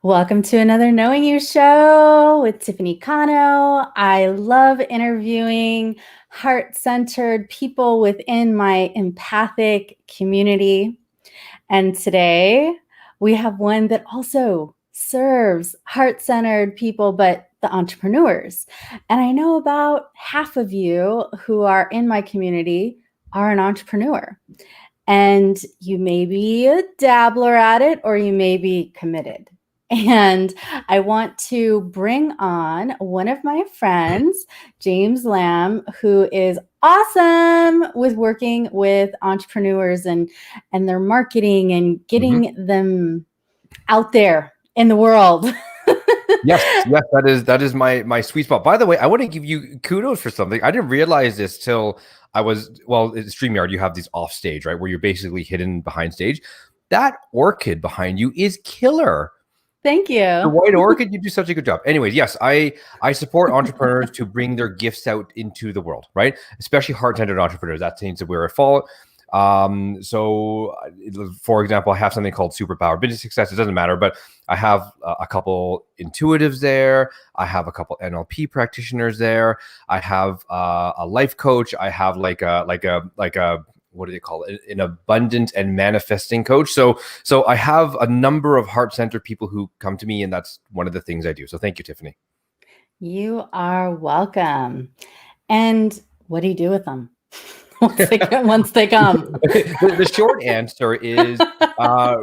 Welcome to another Knowing You show with Tiffany Cano. I love interviewing heart-centered people within my empathic community. And today we have one that also serves heart-centered people, but the entrepreneurs. And I know about half of you who are in my community are an entrepreneur. And you may be a dabbler at it, or you may be committed. And I want to bring on one of my friends, James Lamb, who is awesome with working with entrepreneurs and their marketing and getting them out there in the world. Yes, that is my sweet spot. By the way, I want to give you kudos for something. I didn't realize this till I was at StreamYard. You have these off stage, right, where you're basically hidden behind stage. That orchid behind you is killer. Thank you. The white orchid, you do such a good job. Anyways, yes, I support entrepreneurs to bring their gifts out into the world, right? Especially heart-centered entrepreneurs. That seems to where I fall. So for example, I have something called Superpower Business Success. It doesn't matter, but I have a couple intuitives there. I have a couple NLP practitioners there. I have a life coach. I have like a what do they call it? An abundant and manifesting coach. So I have a number of heart-centered people who come to me, and that's one of the things I do. So thank you, Tiffany. You are welcome. And what do you do with them? once they come? The short answer is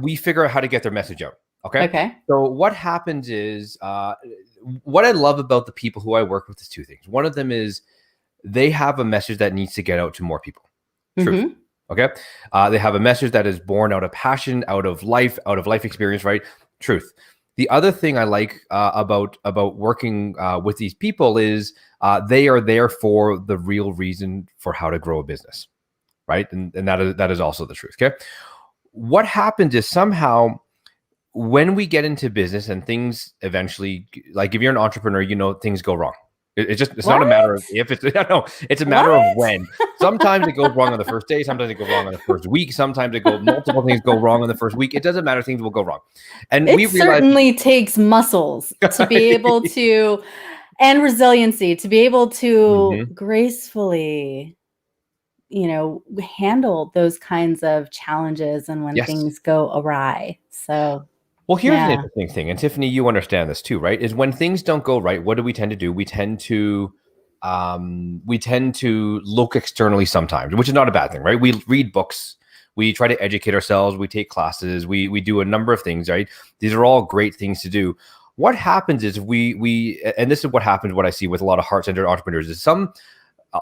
we figure out how to get their message out. Okay. So what happens is what I love about the people who I work with is two things. One of them is they have a message that needs to get out to more people. Truth. Okay. They have a message that is born out of passion, out of life experience, right? Truth. The other thing I like about working with these people is they are there for the real reason for how to grow a business, right? And that is also the truth. Okay. What happens is somehow when we get into business and things eventually, like if you're an entrepreneur, things go wrong. It's not a matter of if, it's a matter of when. Sometimes it goes wrong on the first day. Sometimes it goes wrong on the first week. Sometimes multiple things go wrong on the first week. It doesn't matter. Things will go wrong. And it certainly takes muscles to be able to, and resiliency to be able to gracefully, handle those kinds of challenges and when things go awry. So well, here's an interesting thing, and Tiffany, you understand this too, right? Is when things don't go right, what do we tend to do? We tend to look externally sometimes, which is not a bad thing, right? We read books, we try to educate ourselves, we take classes, we do a number of things, right? These are all great things to do. What happens is and this is what happens, what I see with a lot of heart-centered entrepreneurs is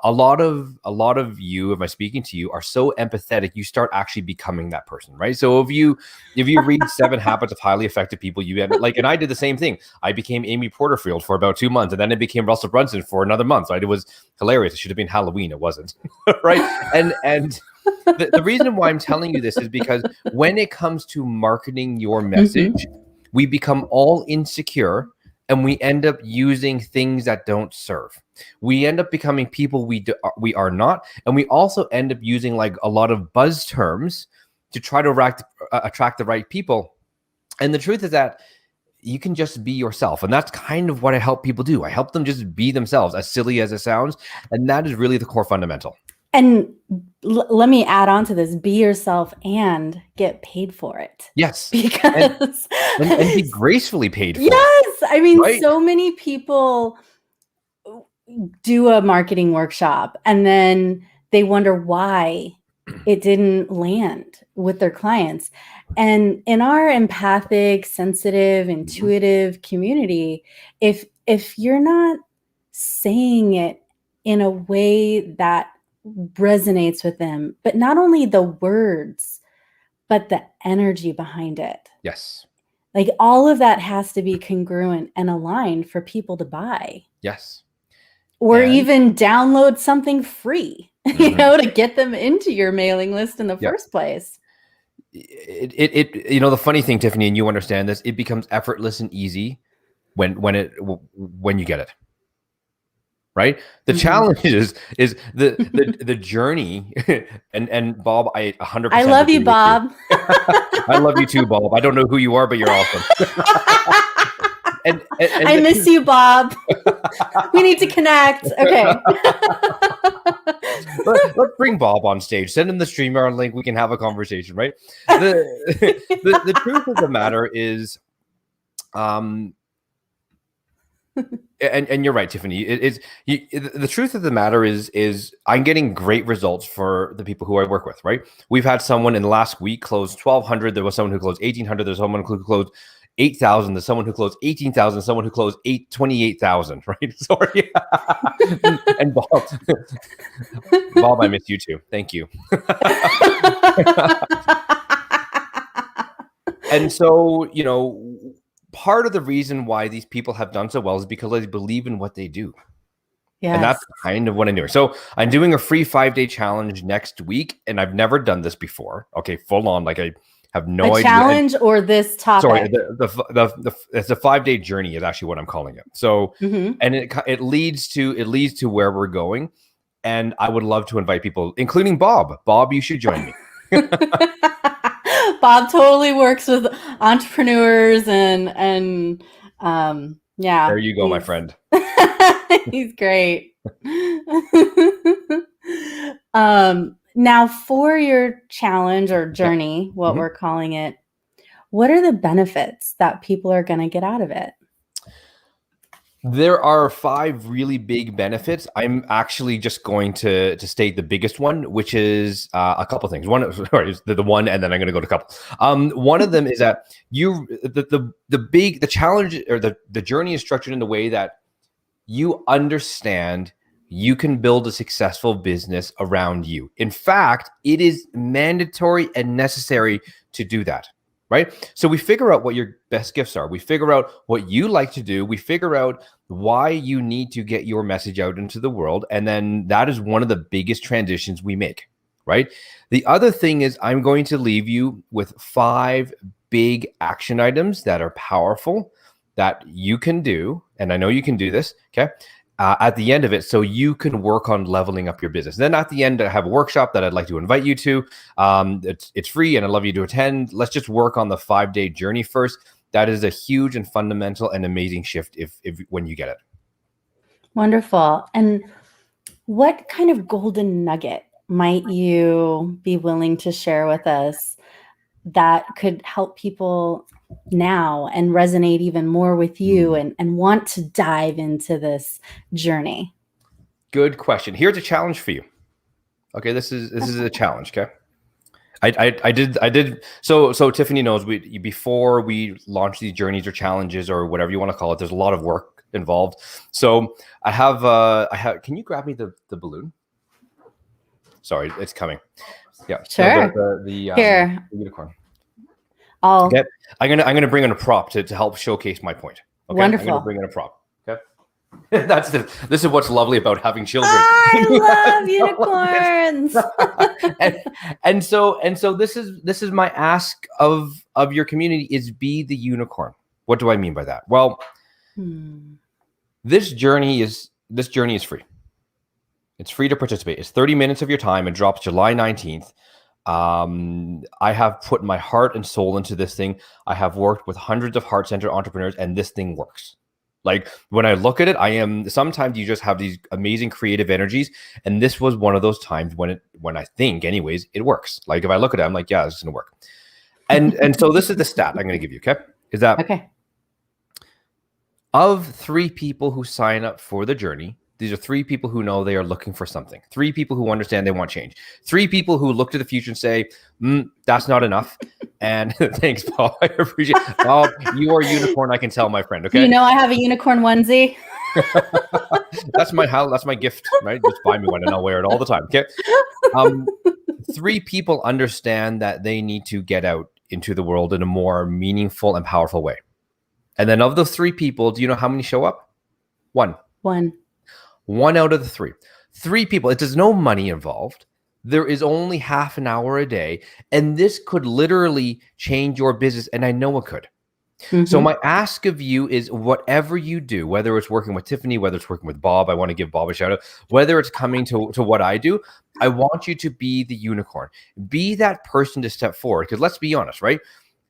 a lot of you, if I'm speaking to you, are so empathetic, you start actually becoming that person, right? So if you read 7 Habits of Highly Effective People, you end and I did the same thing. I became Amy Porterfield for about 2 months, and then it became Russell Brunson for another month. Right? It was hilarious. It should have been Halloween. It wasn't, right? And the reason why I'm telling you this is because when it comes to marketing your message, we become all insecure. And we end up using things that don't serve. We end up becoming people we are not. And we also end up using like a lot of buzz terms to try to attract the right people. And the truth is that you can just be yourself. And that's kind of what I help people do. I help them just be themselves, as silly as it sounds. And that is really the core fundamental. And let me add on to this: be yourself and get paid for it. Yes. Because and be gracefully paid for it. Yes. I mean, right? So many people do a marketing workshop and then they wonder why it didn't land with their clients. And in our empathic, sensitive, intuitive community, if you're not saying it in a way that resonates with them, but not only the words, but the energy behind it. Yes. Like all of that has to be congruent and aligned for people to buy. Yes. Or even download something free, to get them into your mailing list in the first place. The funny thing, Tiffany, and you understand this, it becomes effortless and easy when you get it. right? The Mhm. challenge is the journey. And Bob, I 100% I love agree you, with Bob. I love you too, Bob. I don't know who you are, but you're awesome. And I miss you, Bob. We need to connect. Okay. let's bring Bob on stage. Send him the StreamYard link. We can have a conversation, right? The truth of the matter is, and you're right, Tiffany. The truth of the matter is I'm getting great results for the people who I work with. Right? We've had someone in the last week close 1,200. There was someone who closed 1,800. There's someone who closed 8,000. There's someone who closed 18,000. Someone who closed 28,000. Right? Sorry. And Bob, I miss you too. Thank you. And so, part of the reason why these people have done so well is because they believe in what they do. Yes. And that's kind of what I'm doing. So I'm doing a free 5-day challenge next week, and I've never done this before. Okay, full on. Like, I have no idea. Challenge or this topic? Sorry, it's a 5-day journey is actually what I'm calling it. So, and it leads to where we're going. And I would love to invite people, including Bob. Bob, you should join me. Bob totally works with entrepreneurs and yeah. There you go, my friend. He's great. Now for your challenge or journey, what we're calling it, what are the benefits that people are going to get out of it? There are 5 really big benefits. I'm actually just going to state the biggest one, which is a couple things. One, sorry, the one, and then I'm going to go to a couple. One of them is that the challenge or the journey is structured in the way that you understand you can build a successful business around you. In fact, it is mandatory and necessary to do that. Right? So we figure out what your best gifts are. We figure out what you like to do. We figure out why you need to get your message out into the world. And then that is one of the biggest transitions we make, right? The other thing is I'm going to leave you with 5 big action items that are powerful that you can do. And I know you can do this, okay? At the end of it, so you can work on leveling up your business. Then at the end, I have a workshop that I'd like to invite you to. It's free, and I'd love you to attend. Let's just work on the 5-day journey first. That is a huge and fundamental and amazing shift if when you get it. Wonderful. And what kind of golden nugget might you be willing to share with us that could help people now and resonate even more with you and want to dive into this journey? Good question. Here's a challenge for you. Okay, this is a challenge. Okay, I did. So Tiffany knows before we launch these journeys or challenges or whatever you want to call it, there's a lot of work involved. So I have. Can you grab me the balloon? Sorry, it's coming. Yeah, sure. So the here, the unicorn. Okay. I'm gonna bring in a prop to help showcase my point. Okay? Wonderful. I'm gonna bring in a prop. Okay. This is what's lovely about having children. I love unicorns. and so this is my ask of your community is be the unicorn. What do I mean by that? Well, this journey is free. It's free to participate. It's 30 minutes of your time. It drops July 19th. I have put my heart and soul into this thing. I have worked with hundreds of heart-centered entrepreneurs, and this thing works. Like when I look at it, sometimes you just have these amazing creative energies. And this was one of those times when I think anyways, it works. Like if I look at it, I'm like, yeah, this is gonna work. And so this is the stat I'm gonna give you. Okay. Is that okay? Of 3 people who sign up for the journey, these are 3 people who know they are looking for something. 3 people who understand they want change. 3 people who look to the future and say, that's not enough. And thanks, Paul. I appreciate it. Bob, you are a unicorn, I can tell, my friend. Okay. You know I have a unicorn onesie. That's my gift, right? Just buy me one and I'll wear it all the time. Okay. 3 people understand that they need to get out into the world in a more meaningful and powerful way. And then of those 3 people, do you know how many show up? 1. 1 out of the 3. 3 people. There's no money involved. There is only half an hour a day. And this could literally change your business. And I know it could. So Mhm. my ask of you is whatever you do, whether it's working with Tiffany, whether it's working with Bob, I want to give Bob a shout out, whether it's coming to what I do, I want you to be the unicorn. Be that person to step forward. Because let's be honest, right?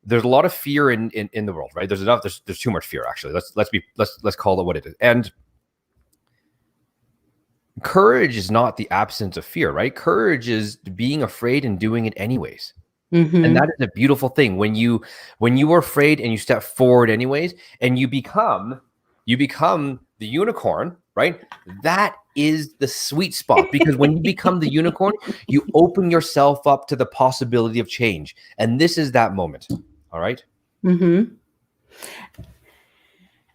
There's a lot of fear in the world, right? There's too much fear actually. Let's call it what it is. And courage is not the absence of fear, right? Courage is being afraid and doing it anyways. And that Mhm. is a beautiful thing when you are afraid and you step forward anyways, and you become the unicorn, right? That is the sweet spot, because when you become the unicorn, you open yourself up to the possibility of change, and this is that moment. All right. Mhm.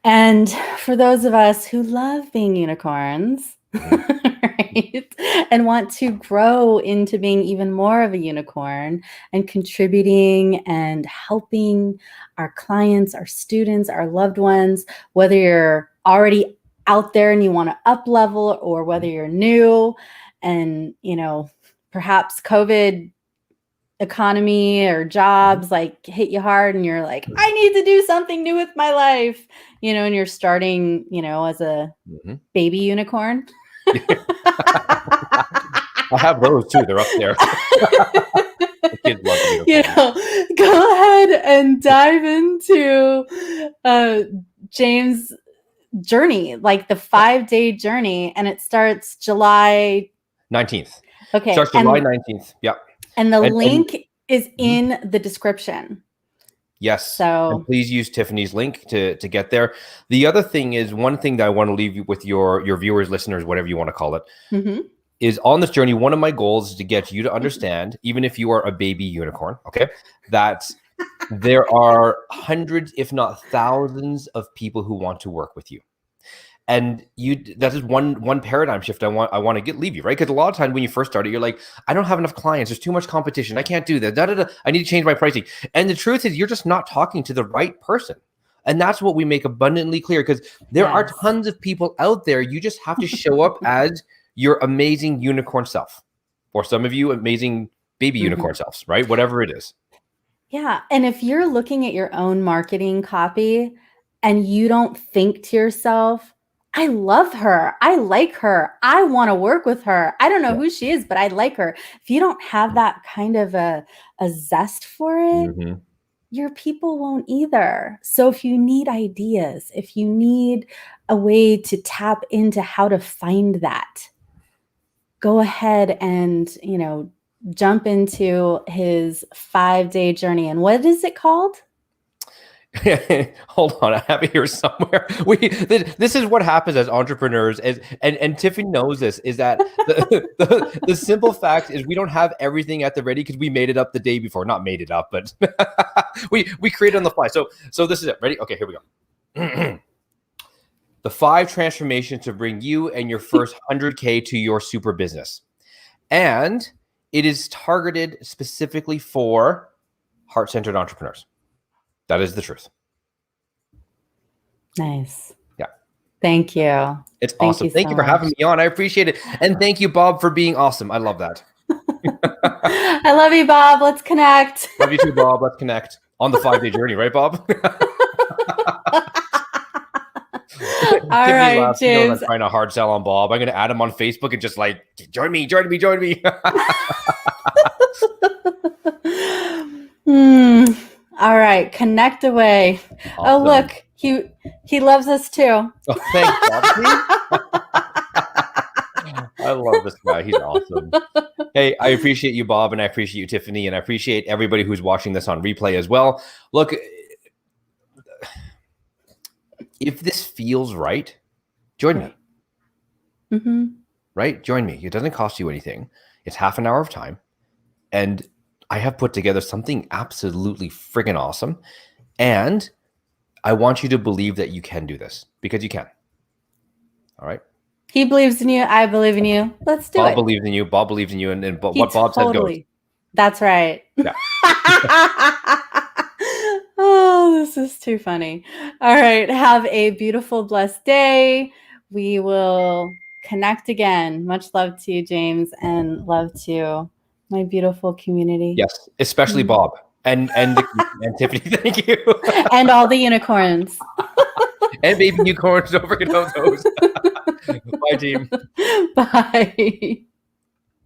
And for those of us who love being unicorns, Mhm. right, and want to grow into being even more of a unicorn and contributing and helping our clients, our students, our loved ones, whether you're already out there and you want to up level, or whether you're new and, perhaps COVID economy or Mhm. jobs like hit you hard and you're like, I need to do something new with my life, and you're starting, as a Mhm. baby unicorn. I have those too. They're up there. The kids love unicorns. Go ahead and dive into James' journey, like the 5-day journey, and it starts July. 19th. Okay, Starts July 19th. Yeah. and the And link is mhm. in the description. Yes, and So, please use Tiffany's link to get there. The other thing is, one thing that I want to leave you with, your viewers, listeners, whatever you want to call it, mhm. is on this journey. One of my goals is to get you to understand, even if you are a baby unicorn, okay, that there are hundreds, if not thousands, of people who want to work with you. And that is one paradigm shift I want to leave you, right? Because a lot of times when you first started, you're like, I don't have enough clients, there's too much competition, I can't do that, I need to change my pricing. And the truth is, you're just not talking to the right person. And that's what we make abundantly clear, because there are Yes. tons of people out there. You just have to show up as your amazing unicorn self, or some of you amazing baby unicorn Mhm. selves, right? Whatever it is. Yeah, and if you're looking at your own marketing copy and you don't think to yourself, I love her, I like her, I want to work with her. I don't know Yeah. who she is, but I like her. If you don't have that kind of a zest for it, Mhm. your people won't either. So if you need ideas, if you need a way to tap into how to find that, go ahead and, jump into his 5-day journey. And what is it called? Hold on, I have it here somewhere. This is what happens as entrepreneurs, and Tiffany knows this, is that the simple fact is we don't have everything at the ready, because we made it up the day before. Not made it up, but we created on the fly. So this is it. Ready? Okay, here we go. The 5 transformations to bring you and your first 100K to your super business. And it is targeted specifically for heart-centered entrepreneurs. That is the truth. Nice. Yeah. Thank you. It's Thank awesome. you Thank so you for much. having me on. I appreciate it. And thank you, Bob, for being awesome. I love that. I love you, Bob. Let's connect. Love you too, Bob. Let's connect on the 5-day journey, right, Bob? All Tiffany right, laughs. She knows I'm James. trying to hard sell on Bob. I'm going to add him on Facebook and just like, join me, join me, join me. Hmm. All right, connect away. Oh, Awesome. look, he loves us too. Oh, thanks, Bob. I love this guy. He's awesome. Hey, I appreciate you, Bob, and I appreciate you, Tiffany, and I appreciate everybody who's watching this on replay as well. Look, if this feels right, join me. Mm-hmm. Right? Join me. It doesn't cost you anything. It's half an hour of time. And I have put together something absolutely friggin' awesome. And I want you to believe that you can do this, because you can. All right? He believes in you. I believe in you. Let's do Bob it. believes in you. Bob believes in you. And He what Bob says goes. That's right. Yeah. Oh, this is too funny. All right. Have a beautiful, blessed day. We will connect again. Much love to you, James, and love to my beautiful community. Yes. Especially Bob. And Tiffany, thank you. And all the unicorns. And baby unicorns, don't forget about those. Bye, team. Bye.